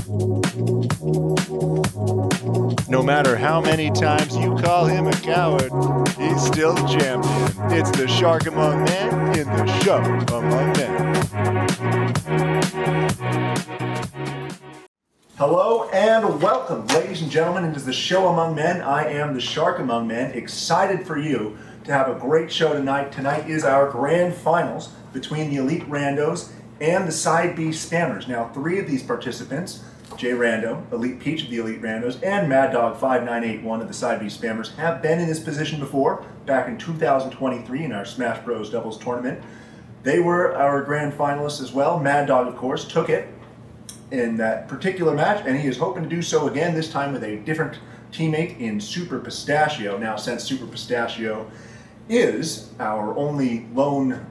No matter how many times you call him a coward, he's still the champion. It's the Shark Among Men in the Show Among Men. Hello and welcome, ladies and gentlemen, into the Show Among Men. I am the Shark Among Men, excited for you to have a great show tonight. Tonight is our grand finals between the Elite Randos and the Side B Spammers. Now, three of these participants, Jay Rando, Elite Peach of the Elite Randos, and Mad Dog 5981 of the Side B Spammers, have been in this position before, back in 2023 in our Smash Bros. Doubles tournament. They were our grand finalists as well. Mad Dog, of course, took it in that particular match, and he is hoping to do so again, this time with a different teammate in SuperPistachio. Now, since SuperPistachio is our only lone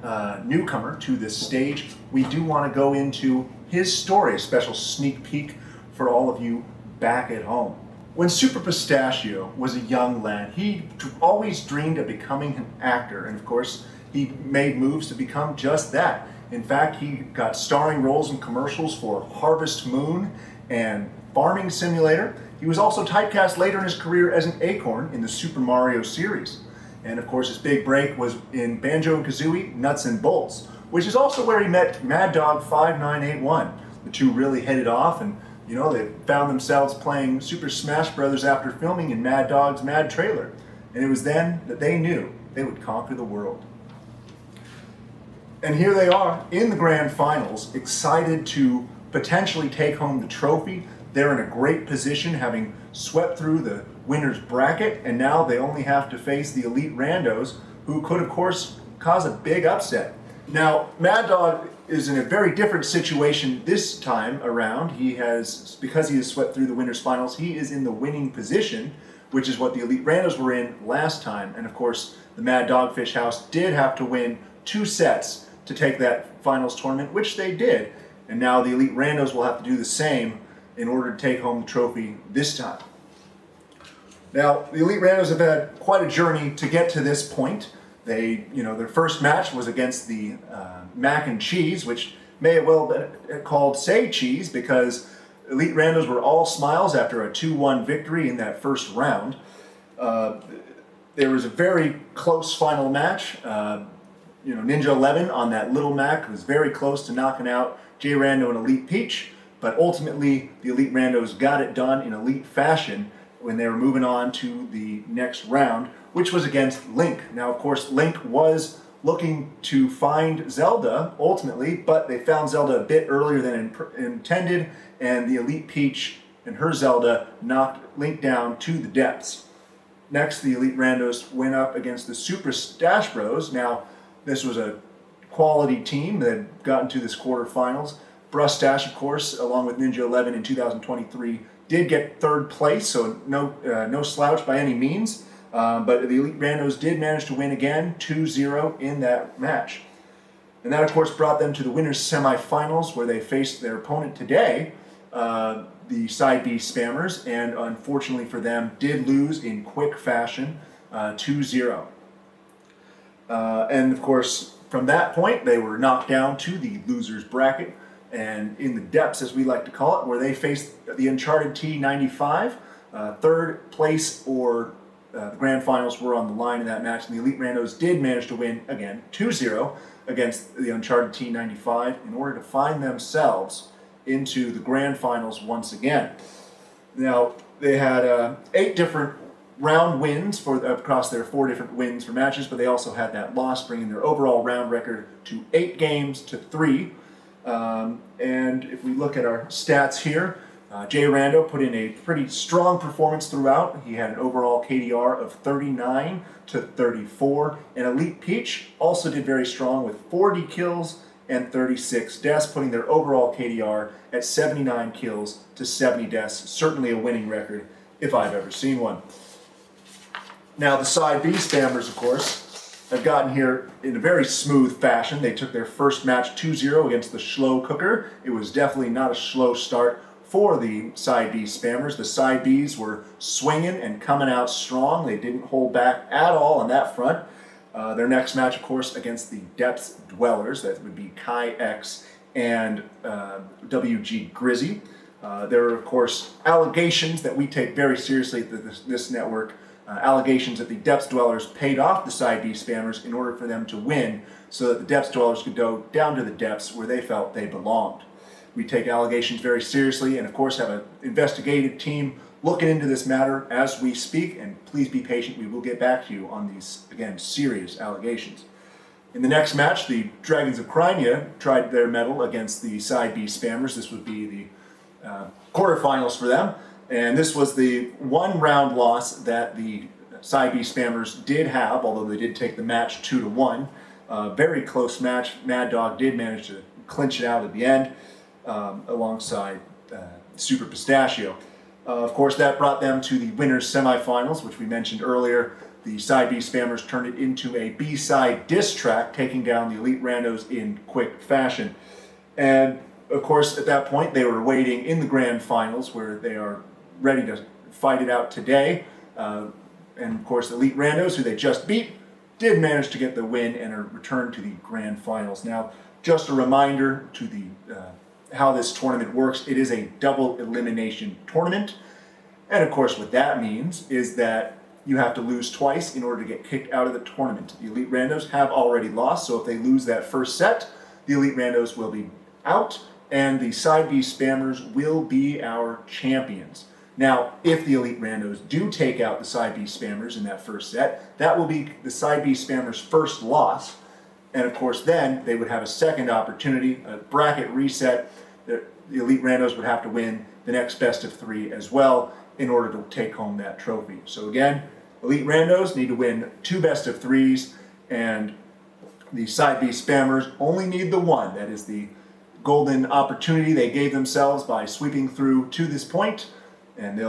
newcomer to this stage, we do want to go into his story, a special sneak peek for all of you back at home. When SuperPistachio was a young lad, he always dreamed of becoming an actor, and of course, he made moves to become just that. In fact, he got starring roles in commercials for Harvest Moon and Farming Simulator. He was also typecast later in his career as an acorn in the Super Mario series. And of course, his big break was in Banjo-Kazooie, Nuts and Bolts, which is also where he met Mad Dog 5981. The two really hit it off, and they found themselves playing Super Smash Bros. After filming in Mad Dog's Mad Trailer. And it was then that they knew they would conquer the world. And here they are in the grand finals, excited to potentially take home the trophy. They're in a great position, having swept through the winner's bracket, and now they only have to face the Elite Randos, who could, of course, cause a big upset. Now, Mad Dog is in a very different situation this time around. Because he has swept through the winner's finals, he is in the winning position, which is what the Elite Randos were in last time. And of course, the Mad Dogfish House did have to win 2 sets to take that finals tournament, which they did. And now the Elite Randos will have to do the same in order to take home the trophy this time. Now, the Elite Randos have had quite a journey to get to this point. Their first match was against the Mac and Cheese, which may have well been called Say Cheese, because Elite Randos were all smiles after a 2-1 victory in that first round. There was a very close final match. Ninja 11 on that Little Mac was very close to knocking out Jay Rando and Elite Peach, but ultimately the Elite Randos got it done in elite fashion when they were moving on to the next round, which was against Link. Now, of course, Link was looking to find Zelda ultimately, but they found Zelda a bit earlier than intended, and the Elite Peach and her Zelda knocked Link down to the depths. Next, the Elite Randos went up against the Super Stash Bros. Now, this was a quality team that had gotten to this quarterfinals. Brustache, of course, along with Ninja 11 in 2023, did get 3rd place, so no slouch by any means. But the Elite Randos did manage to win again, 2-0 in that match. And that, of course, brought them to the winners' semifinals, where they faced their opponent today, the Side B Spammers, and unfortunately for them, did lose in quick fashion, 2-0. And of course, from that point, they were knocked down to the losers bracket, and in the depths, as we like to call it, where they faced the Uncharted T95. 3rd place or the grand finals were on the line in that match, and the Elite Randos did manage to win again, 2-0 against the Uncharted T95 in order to find themselves into the grand finals once again. Now, they had 8 different round wins across their 4 different wins for matches, but they also had that loss, bringing their overall round record to 8 games to 3. And if we look at our stats here, Jay Rando put in a pretty strong performance throughout. He had an overall KDR of 39 to 34, and Elite Peach also did very strong with 40 kills and 36 deaths, putting their overall KDR at 79 kills to 70 deaths. Certainly a winning record, if I've ever seen one. Now, the Side B Spammers, of course, have gotten here in a very smooth fashion. They took their first match 2-0 against the Slow Cooker. It was definitely not a slow start for the Side B Spammers. The Side Bs were swinging and coming out strong. They didn't hold back at all on that front. Their next match, of course, against the Depths Dwellers. That would be Kai X and WG Grizzy. There are, of course, allegations that we take very seriously at this network, allegations that the Depths Dwellers paid off the Side B spammers in order for them to win, so that the Depths Dwellers could go down to the depths where they felt they belonged. We take allegations very seriously and, of course, have an investigative team looking into this matter as we speak, and please be patient. We will get back to you on these, again, serious allegations. In the next match, the Dragons of Crimea tried their mettle against the Side B spammers. This would be the quarterfinals for them, and this was the one-round loss that the Side B spammers did have, although they did take the match 2-1. Very close match. Mad Dog did manage to clinch it out at the end alongside SuperPistachio. Of course, that brought them to the winners semifinals, which we mentioned earlier. The Side B spammers turned it into a B-side diss track, taking down the Elite Randos in quick fashion. And of course, at that point, they were waiting in the grand finals, where they are ready to fight it out today. And of course, Elite Randos, who they just beat, did manage to get the win and are returned to the grand finals. Now, just a reminder to the how this tournament works. It is a double elimination tournament. And of course, what that means is that you have to lose twice in order to get kicked out of the tournament. The Elite Randos have already lost, so if they lose that first set, the Elite Randos will be out, and the Side B spammers will be our champions. Now, if the Elite Randos do take out the Side B spammers in that first set, that will be the Side B spammers' first loss. And of course, then they would have a second opportunity, a bracket reset. The Elite Randos would have to win the next best of three as well in order to take home that trophy. So again, Elite Randos need to win 2 best of threes, and the Side B spammers only need the one. That is the golden opportunity they gave themselves by sweeping through to this point, and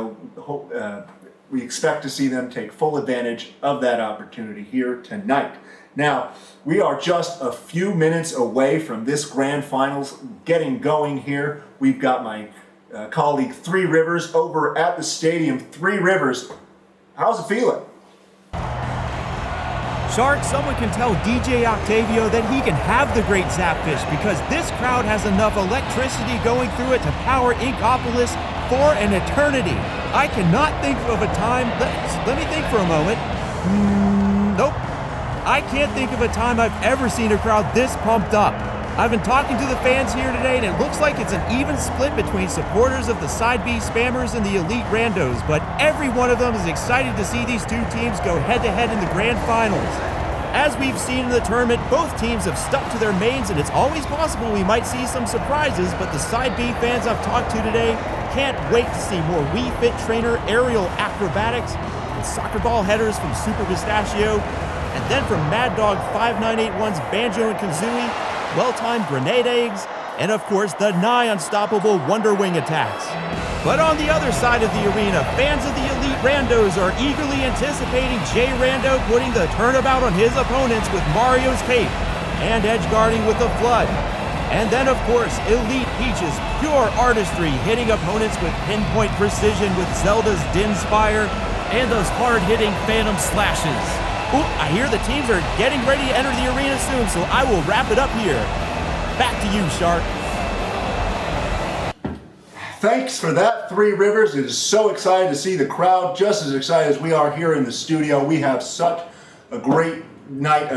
we expect to see them take full advantage of that opportunity here tonight. Now, we are just a few minutes away from this grand finals getting going here. We've got my colleague ThreeRivers over at the stadium. ThreeRivers, how's it feeling? Shark, someone can tell DJ Octavio that he can have the great Zapfish, because this crowd has enough electricity going through it to power Inkopolis for an eternity. I cannot think of a time. Let me think for a moment. Nope. I can't think of a time I've ever seen a crowd this pumped up. I've been talking to the fans here today, and it looks like it's an even split between supporters of the Side B spammers and the Elite Randos, but every one of them is excited to see these two teams go head-to-head in the grand finals. As we've seen in the tournament, both teams have stuck to their mains, and it's always possible we might see some surprises, but the Side B fans I've talked to today can't wait to see more Wii Fit Trainer aerial acrobatics and soccer ball headers from SuperPistachio, and then from Mad Dog 5981's Banjo and Kazooie, well-timed grenade eggs, and of course the nigh-unstoppable Wonder Wing attacks. But on the other side of the arena, fans of the Elite Randos are eagerly anticipating Jay Rando putting the turnabout on his opponents with Mario's Cape, and edgeguarding with the Flood. And then of course, Elite Peach's pure artistry hitting opponents with pinpoint precision with Zelda's Din Spire, and those hard-hitting Phantom Slashes. Ooh, I hear the teams are getting ready to enter the arena soon, so I will wrap it up here. Back to you, Shark. Thanks for that, ThreeRivers. It is so excited to see the crowd, just as excited as we are here in the studio. We have such a great night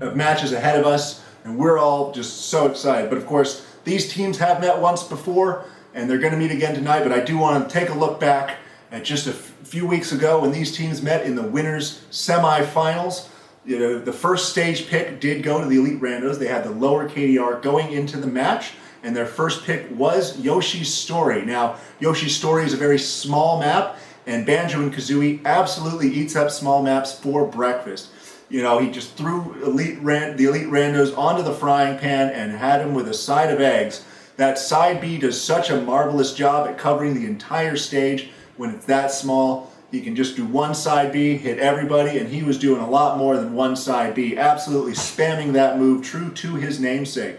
of matches ahead of us, and we're all just so excited. But of course, these teams have met once before, and they're going to meet again tonight. But I do want to take a look back at just a few weeks ago when these teams met in the winners semifinals. You know, the first stage pick did go to the Elite Randos. They had the lower KDR going into the match, and their first pick was Yoshi's Story. Now, Yoshi's Story is a very small map, and Banjo and Kazooie absolutely eats up small maps for breakfast. You know, he just threw the Elite Randos onto the frying pan and had them with a side of eggs. That Side B does such a marvelous job at covering the entire stage. When it's that small, he can just do one Side B, hit everybody, and he was doing a lot more than one Side B, absolutely spamming that move true to his namesake.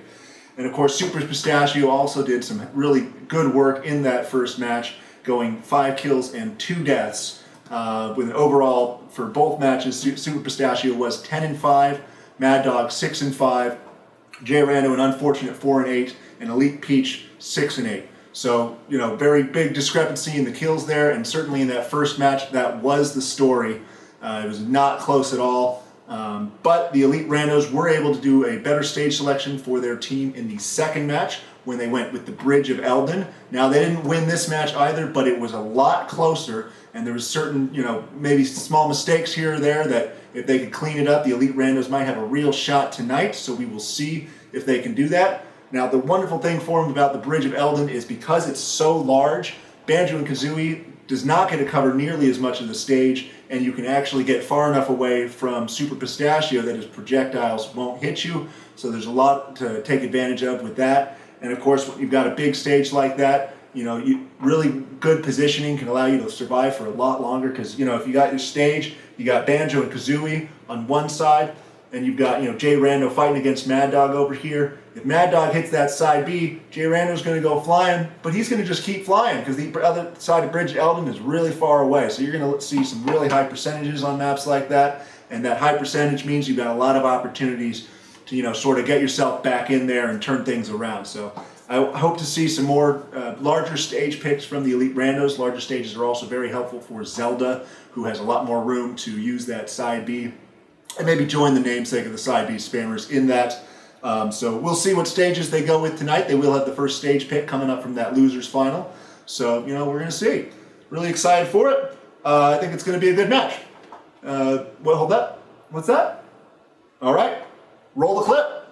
And of course, SuperPistachio also did some really good work in that first match, going 5 kills and 2 deaths. With an overall, for both matches, SuperPistachio was 10-5, Mad Dog 6-5, Jay Rando an unfortunate 4-8, and Elite Peach 6-8. So, very big discrepancy in the kills there, and certainly in that first match, that was the story. It was not close at all. But the Elite Randos were able to do a better stage selection for their team in the second match when they went with the Bridge of Eldon. Now, they didn't win this match either, but it was a lot closer, and there was certain, maybe small mistakes here or there that if they could clean it up, the Elite Randos might have a real shot tonight, so we will see if they can do that. Now, the wonderful thing for them about the Bridge of Eldon is because it's so large, Banjo and Kazooie does not get to cover nearly as much of the stage, and you can actually get far enough away from SuperPistachio that his projectiles won't hit you, so there's a lot to take advantage of with that. And of course, when you've got a big stage like that, really good positioning can allow you to survive for a lot longer, because, if you got your stage, you got Banjo and Kazooie on one side, and you've got, Jay Rando fighting against Mad Dog over here. If Mad Dog hits that side B, Jay Rando's going to go flying, but he's going to just keep flying because the other side of Bridge Eldon is really far away. So you're going to see some really high percentages on maps like that, and that high percentage means you've got a lot of opportunities to, sort of get yourself back in there and turn things around. So I hope to see some more larger stage picks from the Elite Randos. Larger stages are also very helpful for Zelda, who has a lot more room to use that side B, and maybe join the namesake of the side B spammers in that. So we'll see what stages they go with tonight. They will have the first stage pick coming up from that losers final. So, we're going to see. Really excited for it. I think it's going to be a good match. Well, hold up. What's that? All right. Roll the clip.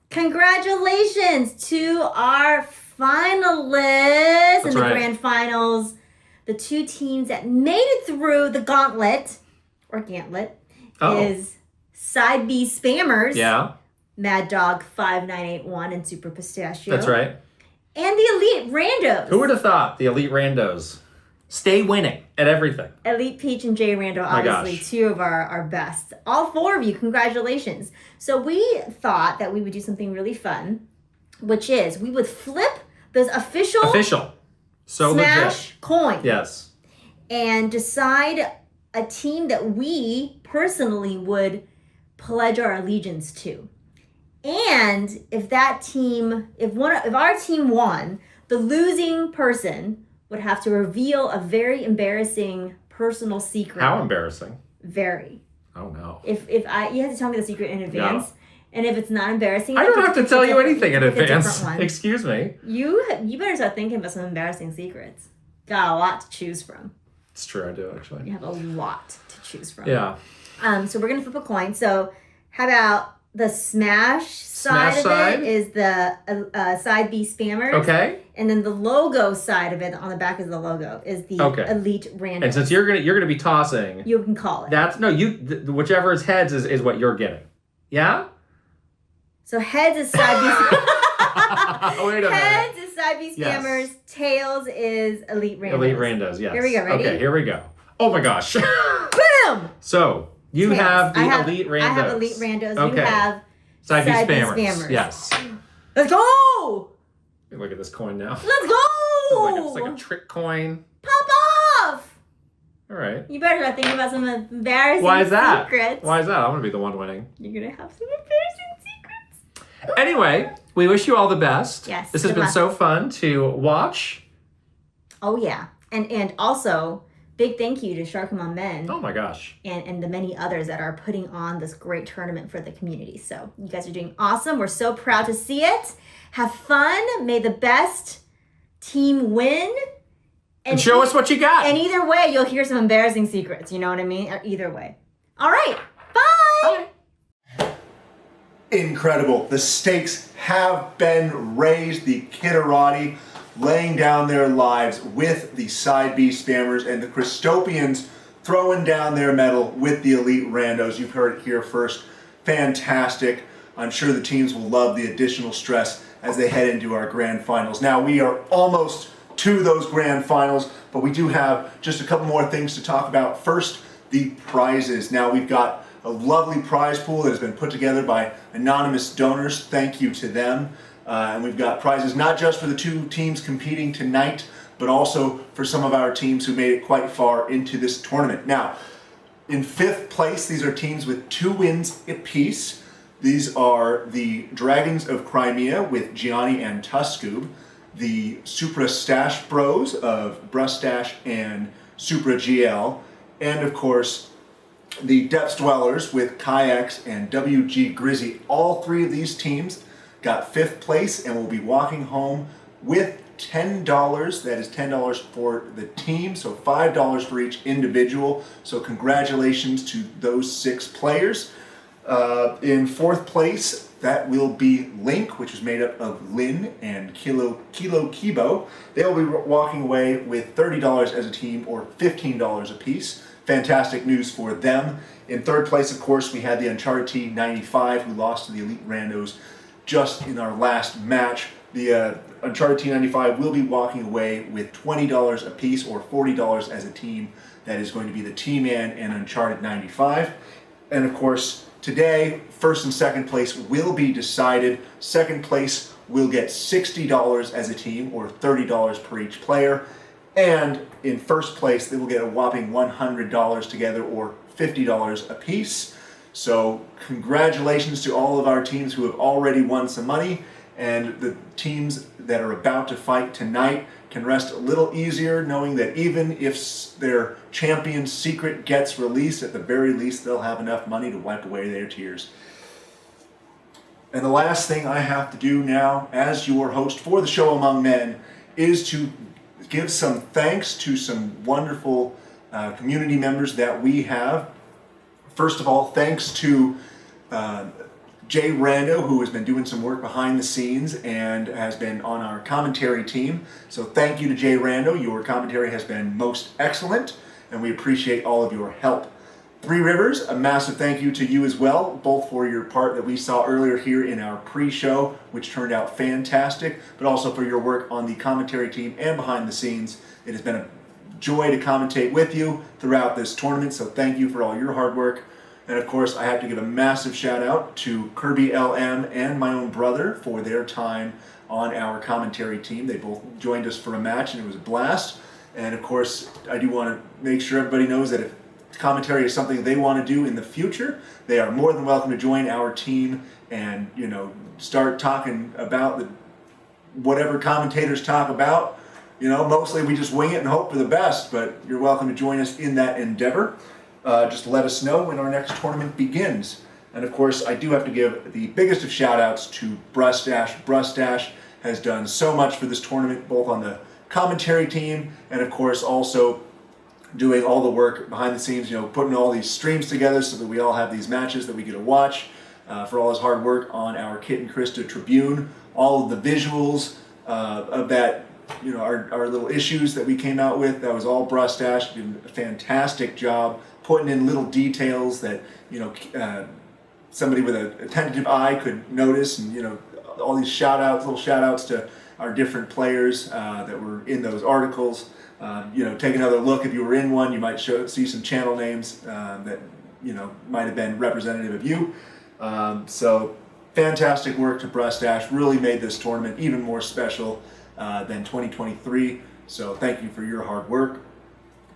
Congratulations to our finalists in the grand finals. The two teams that made it through the gauntlet, is Side B Spammers. Yeah. Mad Dog 5981 and SuperPistachio. That's right. And the Elite Randos. Who would have thought the Elite Randos stay winning at everything? Elite Peach and Jay Rando, obviously, two of our best. All four of you, congratulations. So we thought that we would do something really fun, which is we would flip the official so Smash legit coin. Yes. And decide a team that we personally would pledge our allegiance to. And if that team, if our team won, the losing person would have to reveal a very embarrassing personal secret. How embarrassing? Very. Oh no. You have to tell me the secret in advance. Yeah. And if it's not embarrassing, I don't have to tell you anything in advance. One. Excuse me. You better start thinking about some embarrassing secrets. Got a lot to choose from. It's true, I do actually. You have a lot to choose from. Yeah. So we're gonna flip a coin. So how about the smash side of it is the side B Spammers. Okay. And then the logo side of it, on the back is the logo, is the Elite Randos. And since you're gonna be tossing, you can call it. That's whichever is heads is what you're getting. Yeah. So heads is side B. Wait a minute. Heads is side B Spammers. Yes. Tails is Elite Randos. Elite Randos. Yes. Here we go. Ready? Okay. Here we go. Oh my gosh. Boom. So you Tails. have the Elite Randos. I have Elite Randos. Okay. You have Side B Spammers. Yes. Let's go. Look at this coin now. Let's go. It's like a trick coin. Pop off. All right. You better start thinking about some embarrassing Why is that? secrets. Why is that? I'm going to be the one winning. You're going to have some embarrassing secrets. Anyway, we wish you all the best. Yes. This has been so fun to watch. Oh, yeah. And also, big thank you to SharkAmongMen. Oh, my gosh. And the many others that are putting on this great tournament for the community. So you guys are doing awesome. We're so proud to see it. Have fun. May the best team win. And show us what you got. And either way, you'll hear some embarrassing secrets. You know what I mean? Either way. All right. Bye. Bye. Incredible. The stakes have been raised. The Kitterati laying down their lives with the Side B Spammers, and the Christopians throwing down their medal with the Elite Randos. You've heard it here first. Fantastic. I'm sure the teams will love the additional stress as they head into our grand finals. Now, we are almost to those grand finals, but we do have just a couple more things to talk about. First, the prizes. Now, we've got a lovely prize pool that has been put together by anonymous donors. Thank you to them. And we've got prizes not just for the two teams competing tonight, but also for some of our teams who made it quite far into this tournament. Now, in 5th place, these are teams with 2 wins apiece. These are the Dragons of Crimea with Gianni and Tuskoob, the SuperPistachio Bros of Brustache and Supra GL, and of course the Depths Dwellers with Kayaks and WG Grizzy. All three of these teams got 5th place and will be walking home with $10. That is $10 for the team, so $5 for each individual. So congratulations to those 6 players. In 4th place, that will be Link, which is made up of Lin and Kilo Kibo. They'll be walking away with $30 as a team, or $15 a piece. Fantastic news for them. In 3rd place, of course, we had the Uncharted T95, who lost to the Elite Randos just in our last match. The Uncharted T95 will be walking away with $20 a piece, or $40 as a team. That is going to be the T-Man and Uncharted 95. And of course, today, 1st and 2nd place will be decided. 2nd place will get $60 as a team, or $30 per each player. And in 1st place, they will get a whopping $100 together, or $50 a piece. So congratulations to all of our teams who have already won some money, and the teams that are about to fight tonight can rest a little easier knowing that even if their champion's secret gets released, at the very least they'll have enough money to wipe away their tears. And the last thing I have to do now, as your host for the Show Among Men, is to give some thanks to some wonderful community members that we have. First of all, thanks to Jay Rando, who has been doing some work behind the scenes and has been on our commentary team. So thank you to Jay Rando. Your commentary has been most excellent, and we appreciate all of your help. ThreeRivers, a massive thank you to you as well, both for your part that we saw earlier here in our pre-show, which turned out fantastic, but also for your work on the commentary team and behind the scenes. It has been a joy to commentate with you throughout this tournament, so thank you for all your hard work. And of course, I have to give a massive shout out to Kirby LM and my own brother for their time on our commentary team. They both joined us for a match and it was a blast. And of course, I do want to make sure everybody knows that if commentary is something they want to do in the future, they are more than welcome to join our team and, start talking about whatever commentators talk about. Mostly we just wing it and hope for the best, but you're welcome to join us in that endeavor. Just let us know when our next tournament begins. And of course, I do have to give the biggest of shout outs to Brustache. Brustache has done so much for this tournament, both on the commentary team and of course also doing all the work behind the scenes, putting all these streams together so that we all have these matches that we get to watch, for all his hard work on our Kit and Krista Tribune, all of the visuals of that, our little issues that we came out with. That was all Brustache. Did a fantastic job putting in little details that somebody with a attentive eye could notice, and all these little shout outs to our different players that were in those articles. Take another look. If you were in one, you might see some channel names that might have been representative of you. So fantastic work to Brustache. Really made this tournament even more special than 2023. So thank you for your hard work.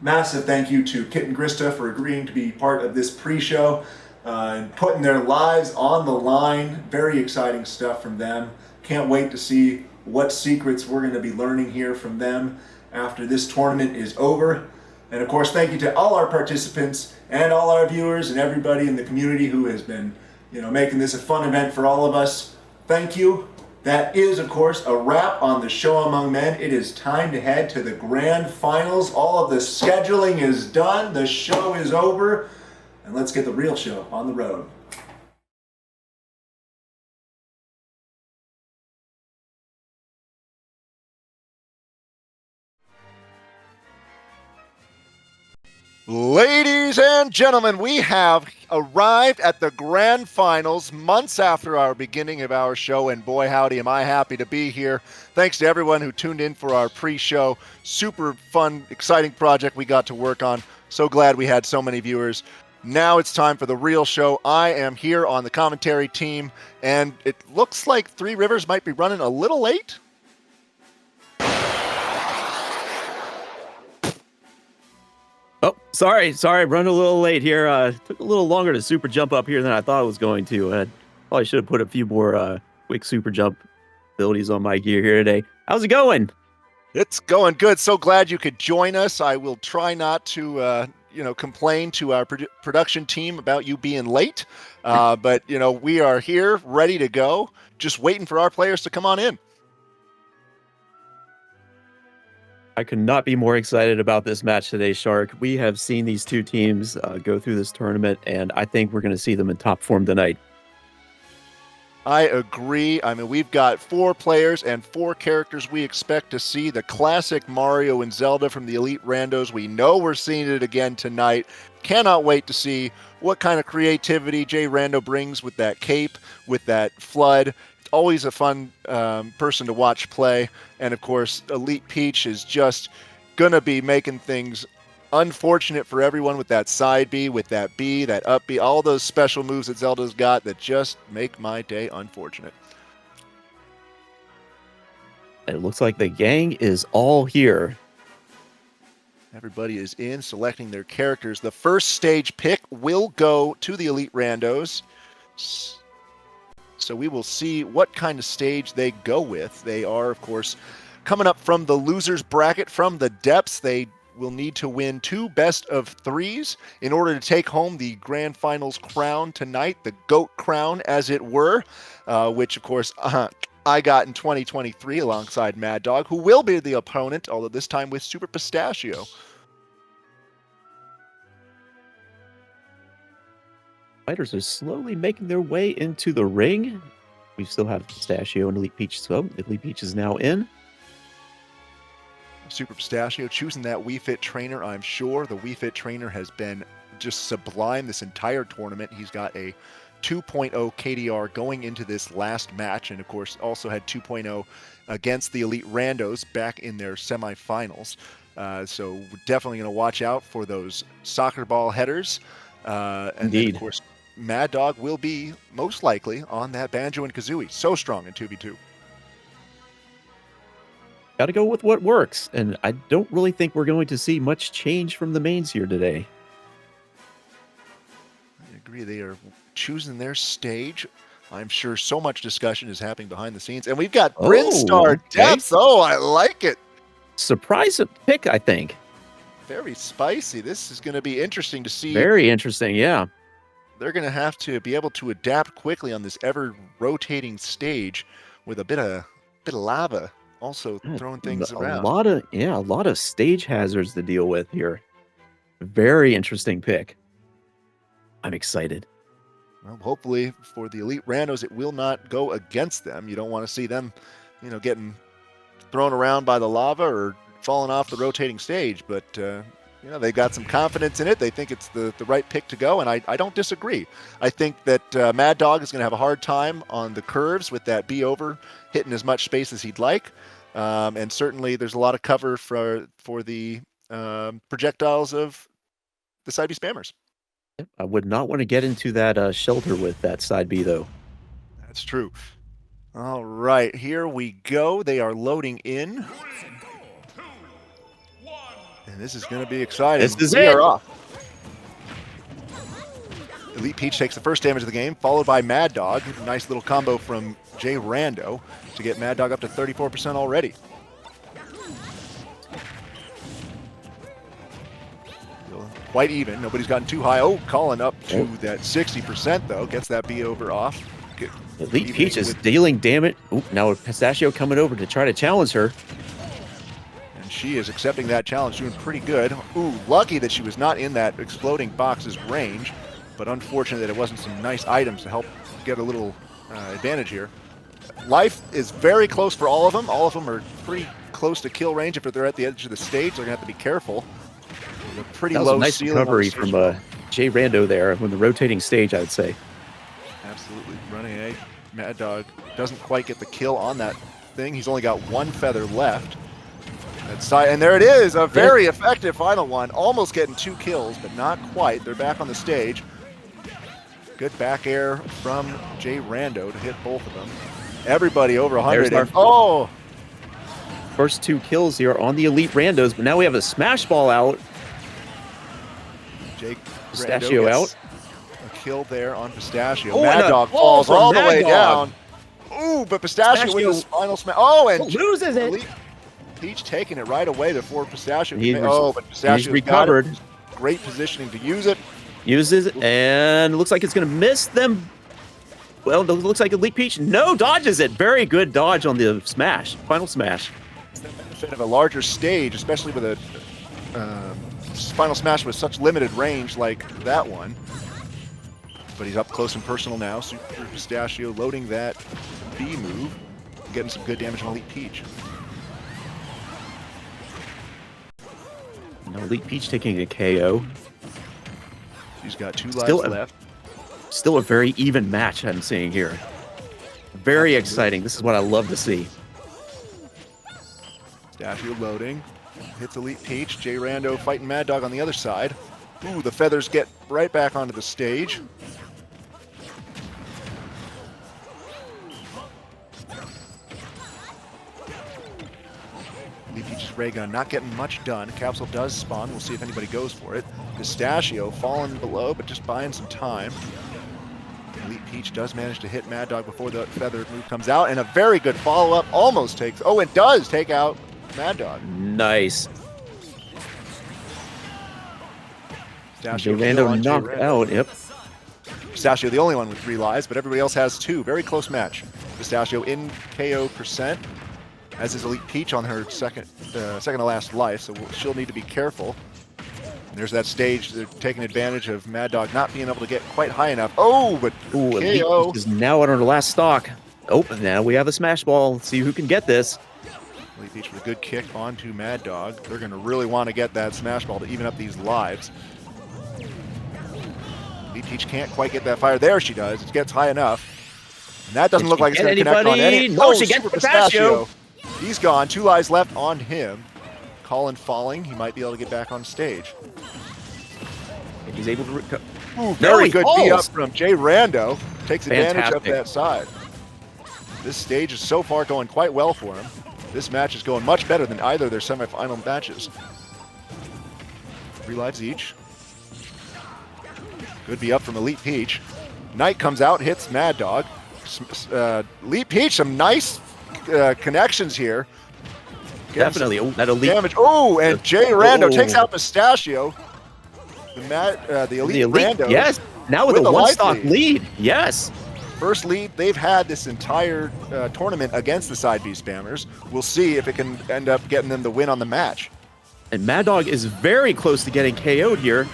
Massive thank you to Kit and Krista for agreeing to be part of this pre-show and putting their lives on the line. Very exciting stuff from them. Can't wait to see what secrets we're going to be learning here from them after this tournament is over. And of course, thank you to all our participants and all our viewers and everybody in the community who has been, making this a fun event for all of us. Thank you. That is, of course, a wrap on the Show Among Men. It is time to head to the grand finals. All of the scheduling is done. The show is over. And let's get the real show on the road. Ladies and gentlemen, we have arrived at the grand finals months after our beginning of our show, and boy howdy am I happy to be here. Thanks to everyone who tuned in for our pre-show. Super fun, exciting project we got to work on. So glad we had so many viewers. Now it's time for the real show. I am here on the commentary team, and it looks like ThreeRivers might be running a little late. Oh, sorry, running a little late here. Took a little longer to super jump up here than I thought it was going to. Probably should have put a few more quick super jump abilities on my gear here today. How's it going? It's going good. So glad you could join us. I will try not to, complain to our production team about you being late. But, we are here ready to go, just waiting for our players to come on in. I could not be more excited about this match today, Shark. We have seen these two teams go through this tournament, and I think we're going to see them in top form tonight. I agree. I mean, we've got 4 players and 4 characters we expect to see. The classic Mario and Zelda from the Elite Randos. We know we're seeing it again tonight. Cannot wait to see what kind of creativity Jay Rando brings with that cape, with that flood. Always a fun person to watch play. And of course, Elite Peach is just going to be making things unfortunate for everyone with that side B, with that B, that up B, all those special moves that Zelda's got that just make my day unfortunate. It looks like the gang is all here. Everybody is in, selecting their characters. The first stage pick will go to the Elite Randos. So we will see what kind of stage they go with. They are, of course, coming up from the losers bracket from the depths. They will need to win 2 best of 3s in order to take home the grand finals crown tonight, the GOAT crown, as it were, which, of course, I got in 2023 alongside Mad Dog, who will be the opponent, although this time with SuperPistachio. Fighters are slowly making their way into the ring. We still have Pistachio and Elite Peach. So Elite Peach is now in. SuperPistachio choosing that Wii Fit trainer, I'm sure. The Wii Fit trainer has been just sublime this entire tournament. He's got a 2.0 KDR going into this last match, and of course also had 2.0 against the Elite Randos back in their semifinals. So we're definitely going to watch out for those soccer ball headers. And Indeed. then, of course, Mad Dog will be most likely on that Banjo and Kazooie. So strong in 2v2. Got to go with what works, and I don't really think we're going to see much change from the mains here today. I agree. They are choosing their stage. I'm sure so much discussion is happening behind the scenes. And we've got Brinstar Depths. Oh, I like it. Surprise pick, I think. Very spicy. This is going to be interesting to see. Very interesting, yeah. They're going to have to be able to adapt quickly on this ever-rotating stage with a bit of lava. Also throwing things around. A lot of stage hazards to deal with here. Very interesting pick. I'm excited. Well, hopefully for the Elite Randos, it will not go against them. You don't want to see them, getting thrown around by the lava or falling off the rotating stage. But, they got some confidence in it. They think it's the right pick to go, and I don't disagree. I think that Mad Dog is going to have a hard time on the curves with that B over, hitting as much space as he'd like. And certainly there's a lot of cover for the projectiles of the side B spammers. I would not want to get into that shelter with that side B, though. That's true. All right, here we go. They are loading in. And this is going to be exciting. This is we it. Are off. Elite Peach takes the first damage of the game, followed by Mad Dog. Nice little combo from Jay Rando to get Mad Dog up to 34% already. Quite even. Nobody's gotten too high. Oh, calling up to that 60%, though. Gets that B over off. Elite Peach is dealing damage. Ooh, now Pistachio coming over to try to challenge her. And she is accepting that challenge, doing pretty good. Ooh, lucky that she was not in that exploding box's range, but unfortunate that it wasn't some nice items to help get a little advantage here. Life is very close for all of them. All of them are pretty close to kill range. If they're at the edge of the stage, they're going to have to be careful. A pretty that was low a nice recovery from Jay Rando there when the rotating stage, I'd say. Absolutely. Running A. Mad Dog doesn't quite get the kill on that thing. He's only got 1 feather left. And there it is, a very effective final one. Almost getting 2 kills, but not quite. They're back on the stage. Good back air from Jay Rando to hit both of them. Everybody over 100. First 2 kills here on the Elite Randos, but now we have a smash ball out. Jake Pistachio out. A kill there on Pistachio. Oh, Mad Dog falls all the way down. Ooh, but Pistachio with his final smash. Oh, and loses it. Elite Peach taking it right away before Pistachio. But He's Pistachio recovered. Great positioning to use it. Uses it, and looks like it's going to miss them. Well, it looks like Elite Peach dodges it. Very good dodge on the smash, final smash. It's the benefit of a larger stage, especially with a final smash with such limited range like that one. But he's up close and personal now. Super Pistachio loading that B move, getting some good damage on Elite Peach. Now Elite Peach taking a KO. She's got 2 lives left. Still a very even match I'm seeing here. Very exciting. This is what I love to see. Pistachio loading. Hits Elite Peach. J Rando fighting Mad Dog on the other side. Ooh, the feathers get right back onto the stage. Elite Peach's ray gun not getting much done. Capsule does spawn. We'll see if anybody goes for it. Pistachio falling below, but just buying some time. Elite Peach does manage to hit Mad Dog before the feather move comes out, and a very good follow-up almost takes. Oh, it does take out Mad Dog. Nice. Pistachio Rando knocked out. Yep. Pistachio the only one with 3 lives, but everybody else has 2. Very close match. Pistachio in KO %, as is Elite Peach on her second to last life, so she'll need to be careful. And there's that stage. They're taking advantage of Mad Dog not being able to get quite high enough. Oh, but Ooh, KO. Elite Peach is now on her last stock. Oh, now we have a smash ball. Let's see who can get this. Elite Peach with a good kick onto Mad Dog. They're going to really want to get that smash ball to even up these lives. Elite Peach can't quite get that fire. There she does. It gets high enough. And that doesn't look like it's going to connect on any. No, she gets Pistachio. He's gone. 2 lives left on him. Colin falling. He might be able to get back on stage. And he's able to recover. Ooh, very good falls. beat up from J Rando. Takes advantage of Fantastic. that side. This stage is so far going quite well for him. This match is going much better than either of their semifinal matches. 3 lives each. Good be up from Elite Peach. Knight comes out, hits Mad Dog. Elite Peach, some nice connections here. Definitely. Oh, that Elite Damage. Oh, and J Rando takes out Pistachio. The Elite Rando. Yes. Now with a one-stock lead. Yes. First lead they've had this entire tournament against the Side B spammers. We'll see if it can end up getting them the win on the match. And Mad Dog is very close to getting KO'd here.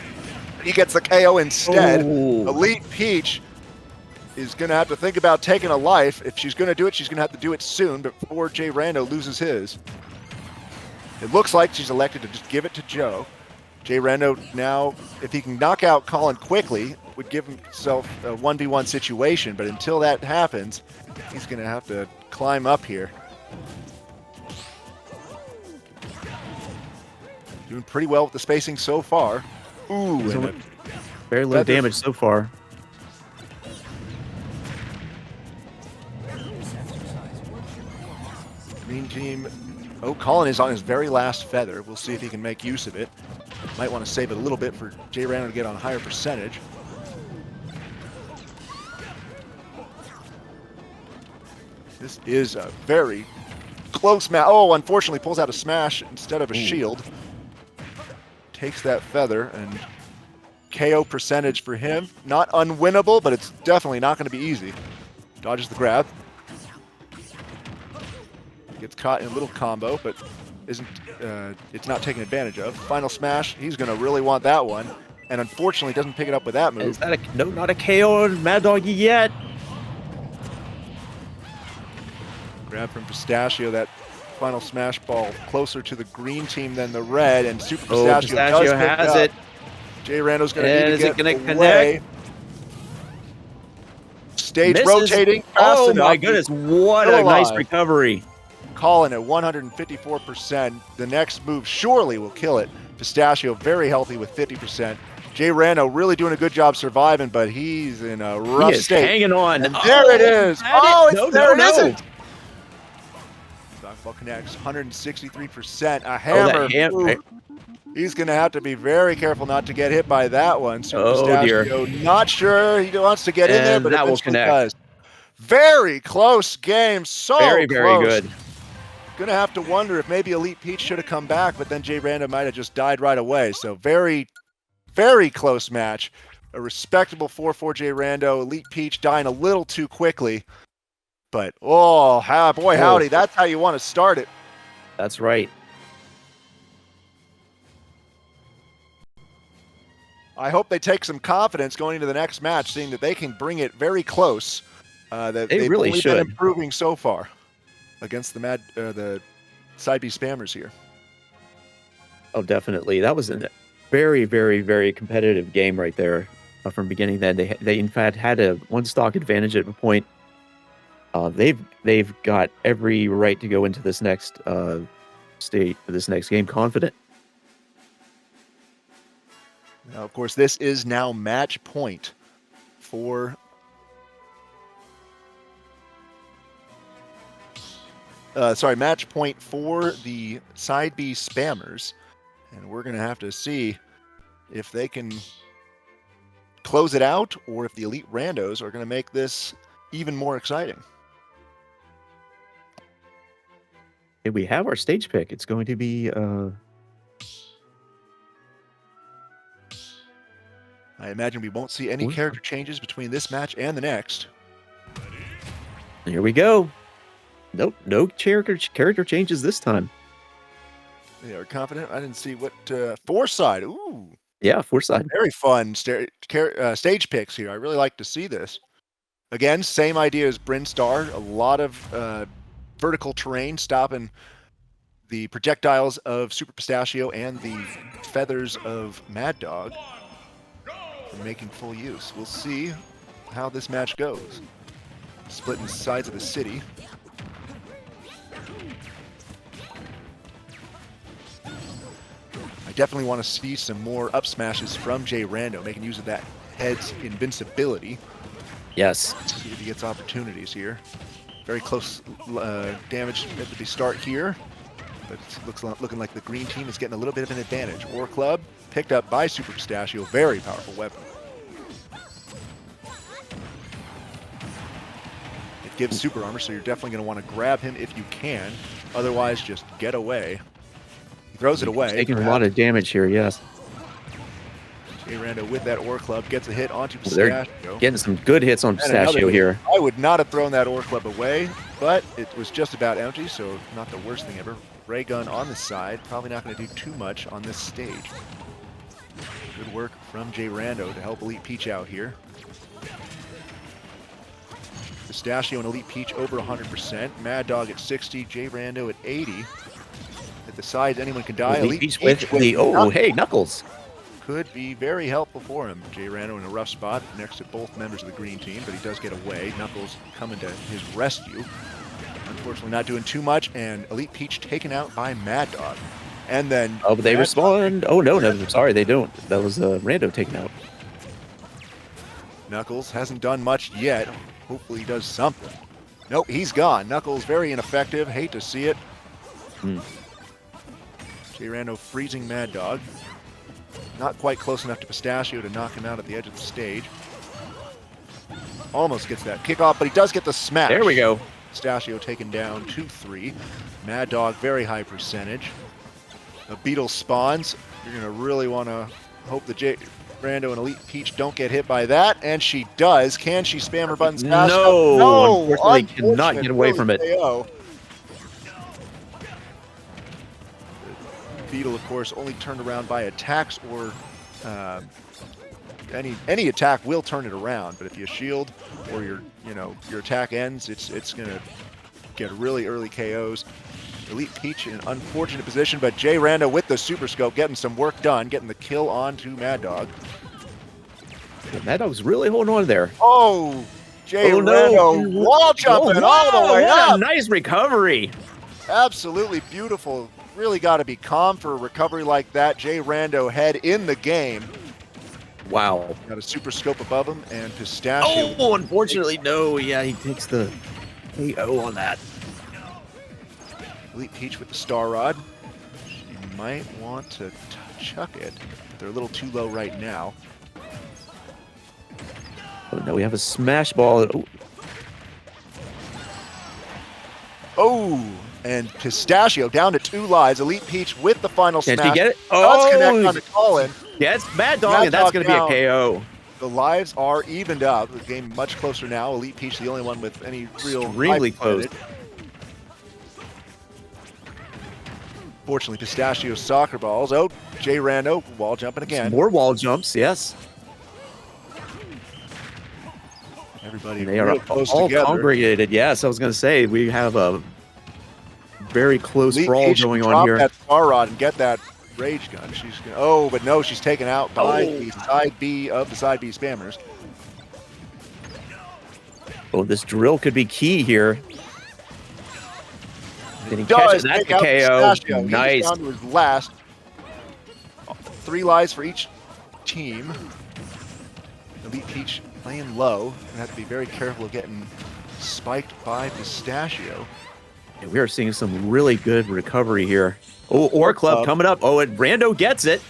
He gets the KO instead. Oh. Elite Peach is going to have to think about taking a life. If she's going to do it, she's going to have to do it soon before J Rando loses his. It looks like she's elected to just give it to Joe. J Rando now, if he can knock out Colin quickly, would give himself a 1v1 situation, but until that happens, he's going to have to climb up here. Doing pretty well with the spacing so far. Ooh, and very low damage so far. Green team. Oh, Colin is on his very last feather. We'll see if he can make use of it. Might want to save it a little bit for J Rando to get on a higher percentage. This is a very close match. Oh, unfortunately pulls out a smash instead of a shield. Takes that feather, and KO percentage for him. Not unwinnable, but it's definitely not going to be easy. Dodges the grab. Gets caught in a little combo, but isn't. It's not taken advantage of. Final smash. He's going to really want that one, and unfortunately doesn't pick it up with that move. Is that a no? Not a KO on Mad Dog yet. Grab from Pistachio. That final smash ball closer to the green team than the red, and Super Pistachio, does pick has up. it. J Rando's going to need to get away. Connect? Stage Misses. rotating. Fast Oh enough. my goodness! What Still a nice alive. recovery. Colin at 154%. The next move surely will kill it. Pistachio very healthy with 50%. J Rando really doing a good job surviving, but he's in a rough He is state. hanging on. And there it is. Oh, it's there. It isn't. Ball connects 163%. A hammer. Ooh. He's going to have to be very careful not to get hit by that one. Super Oh, Pistachio, dear. not sure he wants to get in there, And but that will eventually connect. does. Very close game. So Very, very close. good. Gonna have to wonder if maybe Elite Peach should have come back, but then Jay Random might have just died right away. So very, very close match. A respectable 4-4 Jay Rando. Elite Peach dying a little too quickly. But, boy, howdy. That's how you want to start it. That's right. I hope they take some confidence going into the next match, seeing that they can bring it very close. They've really only should. been improving so far against the Side B spammers here. Oh, definitely. That was a very, very, very competitive game right there from beginning. Then they in fact had a one stock advantage at a point. They've got every right to go into this next this next game confident. Now, of course, this is now match point for match point for the Side B spammers, and we're gonna have to see if they can close it out or if the Elite Randos are gonna make this even more exciting. Okay, we have our stage pick. It's going to be I imagine we won't see any character changes between this match and the next. Here we go. Nope, no character changes this time. They are confident. I didn't see what Foresight. Ooh, Yeah, Foresight. very fun stage picks here. I really like to see this. Again, same idea as Brinstar. A lot of vertical terrain stopping the projectiles of SuperPistachio and the feathers of Mad Dog from making full use. We'll see how this match goes. Splitting sides of the city. I definitely want to see some more up smashes from Jay Rando, making use of that head's invincibility. Yes. See if he gets opportunities here. Very close damage at the start here, but it's looking like the green team is getting a little bit of an advantage. Ore Club picked up by SuperPistachio, very powerful weapon. It gives super armor, so you're definitely going to want to grab him if you can. Otherwise, just get away. He throws it away. Taking a lot of damage here, yes. Jay Rando with that Ore Club gets a hit onto They're Pistachio. getting some good hits on Pistachio here. I would not have thrown that Ore Club away, but it was just about empty, so not the worst thing ever. Ray gun on the side, probably not going to do too much on this stage. Good work from Jay Rando to help Elite Peach out here. Pistachio and Elite Peach over 100%. Mad Dog at 60, Jay Rando at 80. At the sides, anyone can die. Elite Peach with the hey, Knuckles. Could be very helpful for him. Jay Rando in a rough spot next to both members of the green team, but he does get away. Knuckles coming to his rescue. Unfortunately not doing too much, and Elite Peach taken out by Mad Dog. And then... Oh, but they respond. Oh, no, sorry, they don't. That was Rando taken out. Knuckles hasn't done much yet. Hopefully he does something. Nope, he's gone. Knuckles very ineffective. Hate to see it. Jay Rando freezing Mad Dog. Not quite close enough to Pistachio to knock him out at the edge of the stage. Almost gets that kickoff, but he does get the smash. There we go. Pistachio taken down 2-3. Mad Dog, very high percentage. The Beetle spawns. You're going to really want to hope that Jay Rando and Elite Peach don't get hit by that, and she does. Can she spam her buttons fast enough? No, unfortunately cannot get away from it. KO. Beetle, of course, only turned around by attacks or any attack will turn it around. But if you shield or your attack ends, it's gonna get really early KOs. Elite Peach in an unfortunate position, but Jay Rando with the Super Scope getting some work done, getting the kill onto Mad Dog. Mad Dog's really holding on there. Oh, Jay Rando wall jumping all the way what up. a nice recovery. Absolutely beautiful. Really got to be calm for a recovery like that. Jay Rando head in the game. Wow. Got a Super Scope above him, and Pistachio. Oh, unfortunately, no. Yeah, he takes the KO on that. Elite Peach with the Star Rod. She might want to chuck it, but they're a little too low right now. Oh, no, we have a smash ball. Oh. Ooh, and Pistachio down to 2 lives. Elite Peach with the final Can smash. she get it? Does connect on the Colin. Yes, Mad Dog, Mad and that's Dog going to be a down. KO. The lives are evened up. The game much closer now. Elite Peach the only one with any real Extremely life close. advantage. Fortunately, Pistachio soccer balls. Oh, Jay Rando wall jumping again. More wall jumps, yes. Everybody They real are close all together. congregated. Yes, I was going to say, we have a very close Elite brawl Peach going can on drop here. that Star Rod and get that rage gun. She's gonna, oh, but no, she's taken out by the side B of the side B spammers. Oh, this drill could be key here. Did he Does catch it? That's take the out KO. Pistachio. He's Nice. down to his last. 3 lives for each team. Elite Peach playing low. You have to be very careful of getting spiked by Pistachio. And we are seeing some really good recovery here. Oh, Or Club coming up. Oh, and Rando gets it.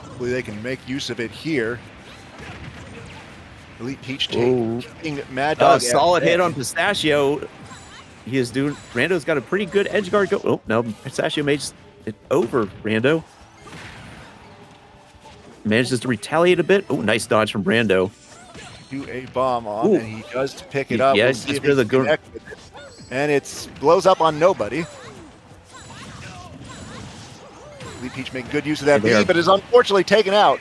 Hopefully they can make use of it here. Elite Peach Oh. taking Mad Dog. Solid hit on Pistachio. He is doing. Rando's got a pretty good edge guard go. Oh, no. Pistachio made it over Rando. Manages to retaliate a bit. Oh, nice dodge from Rando. Do a bomb on, Ooh. and he does pick it up. Yeah, We'll it's see just if he really can good. connect with it. And it blows up on nobody. Elite Peach making good use of that They B, are- but is unfortunately taken out.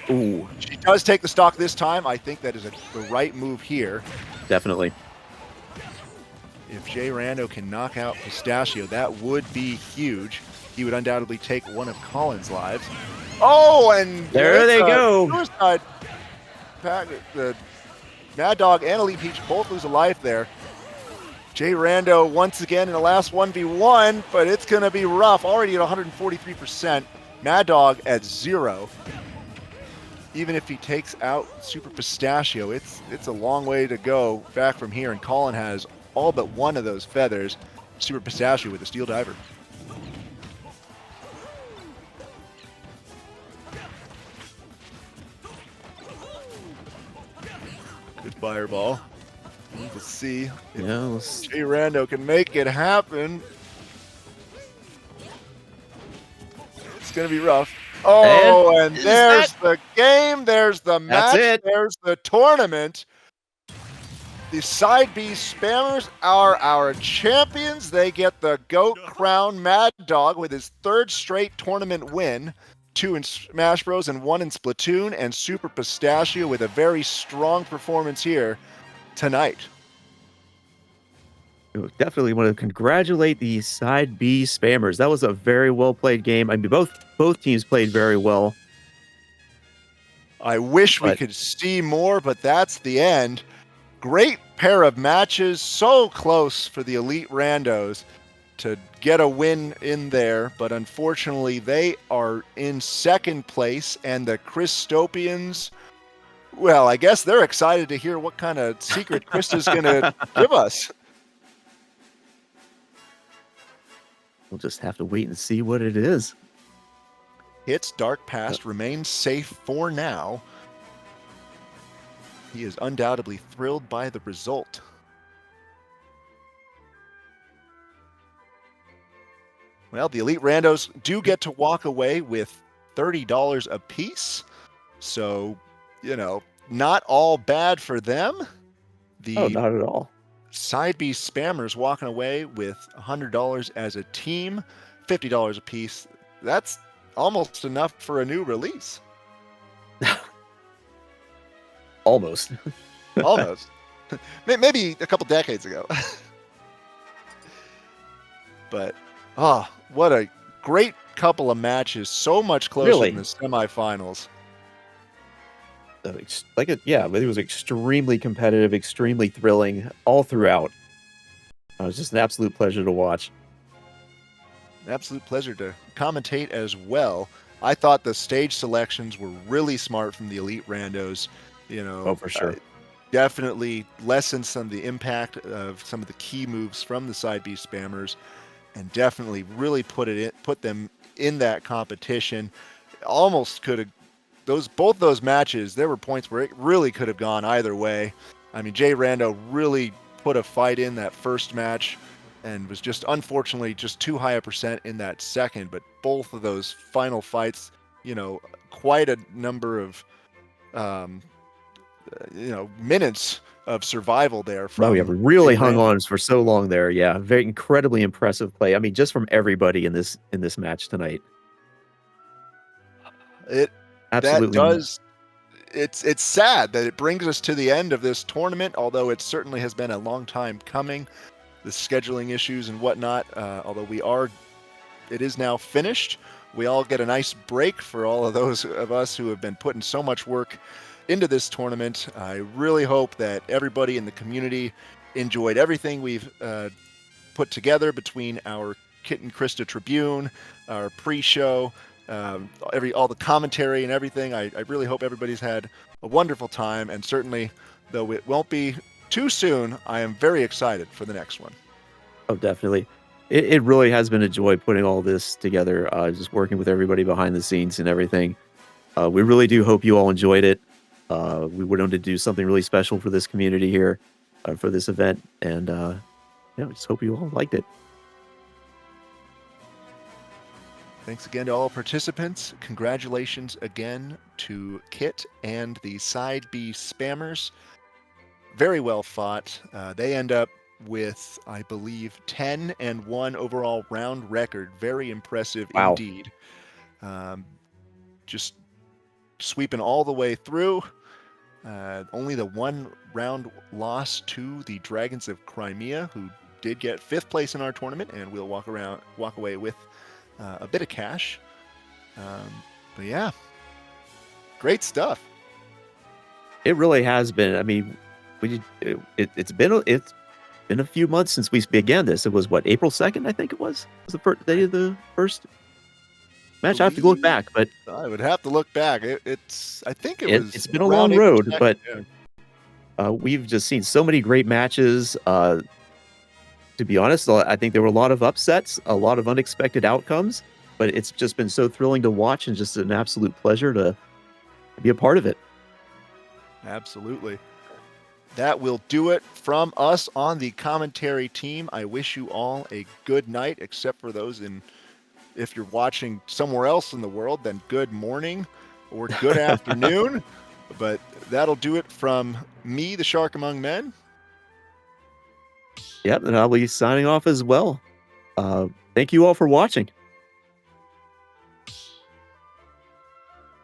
Ooh, She does take the stock this time. I think that is the right move here. definitely. If Jay Rando can knock out Pistachio, that would be huge. He would undoubtedly take one of Colin's lives. Oh, and There they go. Suicide pack. The Mad Dog and Elite Peach both lose a life there. Jay Rando once again in the last 1v1, but it's going to be rough. Already at 143%. Mad Dog at 0. Even if he takes out Super Pistachio, it's a long way to go back from here. And Colin has all but one of those feathers. Super Pistachio with a steel diver. Good fireball. We'll see if Yeah, let's- Jay Rando can make it happen. It's going to be rough. Oh, and is there's the game. There's the match. it. There's the tournament. The side B spammers are our champions. They get the GOAT crown. Mad Dog with his 3rd straight tournament win. 2 in Smash Bros. And 1 in Splatoon. And Super Pistachio with a very strong performance here tonight. Definitely want to congratulate the side B spammers. That was a very well played game. I mean, both teams played very well. I wish we But- could see more, but that's the end. Great pair of matches. So close for the Elite Randos to get a win in there, but unfortunately they are in 2nd place, and the Christopians, well, I guess they're excited to hear what kind of secret Krista's going to give us. We'll just have to wait and see what it is. Hits Dark Past remains safe for now. He is undoubtedly thrilled by the result. Well, the Elite Randos do get to walk away with $30 apiece. So, not all bad for them. The Oh, not at all. Side B spammers walking away with $100 as a team, $50 apiece. That's almost enough for a new release. Almost. Almost. Maybe a couple decades ago. But, what a great couple of matches. So much closer Really? in the semifinals. Yeah, but it was extremely competitive, extremely thrilling all throughout. It was just an absolute pleasure to watch. An absolute pleasure to commentate as well. I thought the stage selections were really smart from the Elite Randos. Oh, for sure. Definitely lessened some of the impact of some of the key moves from the side B spammers, and definitely really put them in that competition. Almost could have both those matches. There were points where it really could have gone either way. I mean, Jay Rando really put a fight in that first match. and was just unfortunately just too high a percent in that second. But both of those final fights, quite a number of, minutes of survival there from. Oh yeah, we really Big hung Randy. on for so long there. Yeah, very incredibly impressive play. I mean, just from everybody in this match tonight. That Absolutely. does. It's sad that it brings us to the end of this tournament, although it certainly has been a long time coming. The scheduling issues and whatnot, although it is now finished. We all get a nice break for all of those of us who have been putting so much work into this tournament. I really hope that everybody in the community enjoyed everything we've put together between our Kit and Krista Tribune, our pre-show, all the commentary and everything. I really hope everybody's had a wonderful time, and certainly, though it won't be too soon, I am very excited for the next one. Oh, definitely. It really has been a joy putting all this together, just working with everybody behind the scenes and everything. We really do hope you all enjoyed it. We wanted to do something really special for this community here, for this event, and we just hope you all liked it. Thanks again to all participants. Congratulations again to Kit and the Side B spammers. Very well fought. They end up with, I believe, 10-1 overall round record. Very impressive indeed. Just sweeping all the way through. Only the one round loss to the Dragons of Crimea, who did get 5th place in our tournament, and we'll walk away with a bit of cash. But yeah, great stuff. It really has been. I mean, it's been a few months since we began this. It was what, April 2nd, I think it was the first day of the first match. I have to look back, but I would have to look back. I think it's been a long road, but we've just seen so many great matches. To be honest, I think there were a lot of upsets, a lot of unexpected outcomes, but it's just been so thrilling to watch and just an absolute pleasure to be a part of it. Absolutely. That will do it from us on the commentary team. I wish you all a good night, except for those if you're watching somewhere else in the world, then good morning or good afternoon. But that'll do it from me, the Shark Among Men. Yep, and I'll be signing off as well. Thank you all for watching.